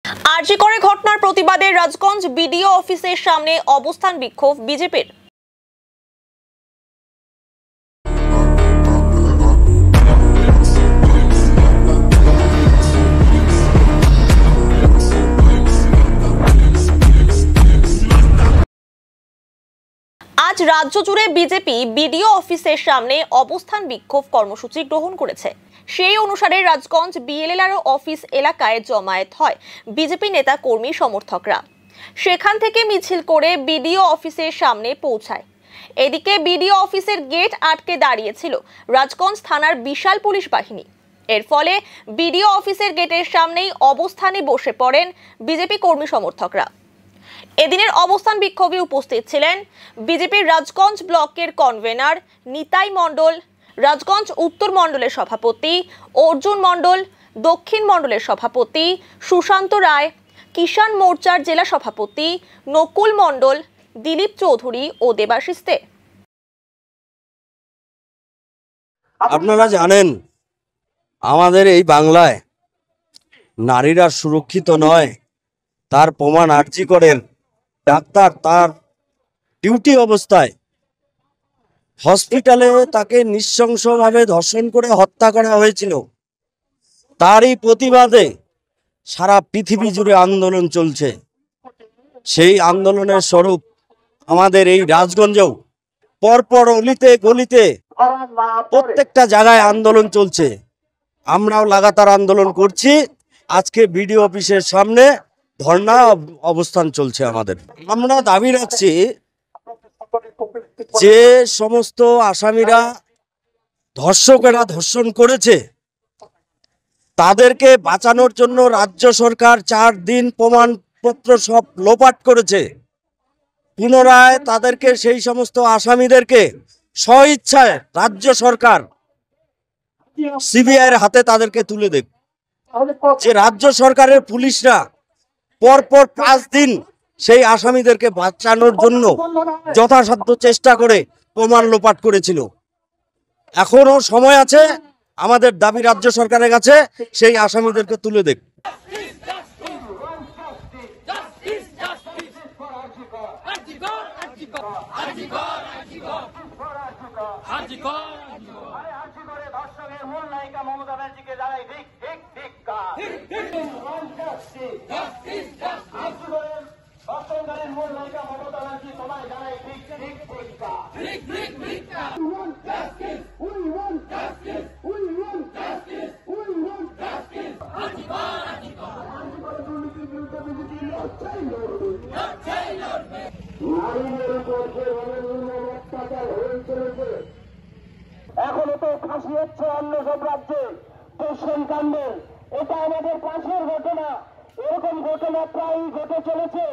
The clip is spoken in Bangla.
আরজি করে ঘটনার প্রতিবাদে রাজগঞ্জ বিডিও অফিসের সামনে অবস্থান বিক্ষোভ বিজেপির। আজ রাজ্য জুড়ে বিজেপি বিডিও অফিসের সামনে অবস্থান বিক্ষোভ কর্মসূচি গ্রহণ করেছে। সেই অনুসারে রাজগঞ্জ বিএলএলআর অফিস এলাকায় জমায়েত হয় বিজেপি নেতা কর্মী সমর্থকরা। সেখান থেকে মিছিল করে বিডিও অফিসের সামনে পৌঁছায়। এদিকে বিডিও অফিসের গেট আটকে দাঁড়িয়েছিল রাজগঞ্জ থানার বিশাল পুলিশ বাহিনী। এর ফলে বিডিও অফিসের গেটের সামনেই অবস্থানে বসে পড়েন বিজেপি কর্মী সমর্থকরা। এদিনের অবস্থান বিক্ষোভে উপস্থিত ছিলেন বিজেপির রাজগঞ্জ ব্লকের কনভেনার নিতাই মণ্ডল, রাজগঞ্জ উত্তর মণ্ডলের সভাপতি অর্জুন মণ্ডল, দক্ষিণ মণ্ডলের সভাপতি সুশান্ত রায়, কিষাণ মোর্চার জেলা সভাপতি নকুল মণ্ডল, দিলীপ চৌধুরী ও দেবাশিস দে। আপনারা জানেন আমাদের এই বাংলায় নারীরা সুরক্ষিত নয়, তার প্রমাণ আরজি করেন ডাক্তার তার ডিউটি অবস্থায় হসপিটালে তাকে নৃশংসভাবে ধর্ষণ করে হত্যা করা হয়েছিল। তারই প্রতিবাদে সারা পৃথিবী জুড়ে আন্দোলন চলছে। সেই আন্দোলনের স্বরূপ আমাদের এই রাজগঞ্জেও পরপর অলিতে গলিতে প্রত্যেকটা জায়গায় আন্দোলন চলছে। আমরাও লাগাতার আন্দোলন করছি। আজকে বিডিও অফিসের সামনে ধর্ণা অবস্থান চলছে আমাদের। আমরা দাবি রাখছি যে সমস্ত আসামিরা ধর্ষকেরা ধর্ষণ করেছে তাদেরকে বাঁচানোর জন্য রাজ্য সরকার 4 দিন প্রমাণপত্র সব লোপাট করেছে। পুনরায় তাদেরকে সেই সমস্ত আসামিদেরকে স্বইচ্ছায় রাজ্য সরকার সিবিআইয়ের হাতে তাদেরকে তুলে দেবে। যে রাজ্য সরকারের পুলিশরা পরপর 5 দিন সেই আসামিদেরকে বাঁচানোর জন্য যথাসাধ্য চেষ্টা করে প্রমাণ লোপাট করেছিল। এখনো সময় আছে, আমাদের দাবি রাজ্য সরকারের কাছে সেই আসামিদেরকে তুলে দেখ। এখনো তো ফাঁসি হচ্ছে অন্য সব রাজ্যে দর্শন কাণ্ডের। এটা আমাদের পাশের ঘটনা। এরকম ঘটনা প্রায়ই ঘটে চলেছে।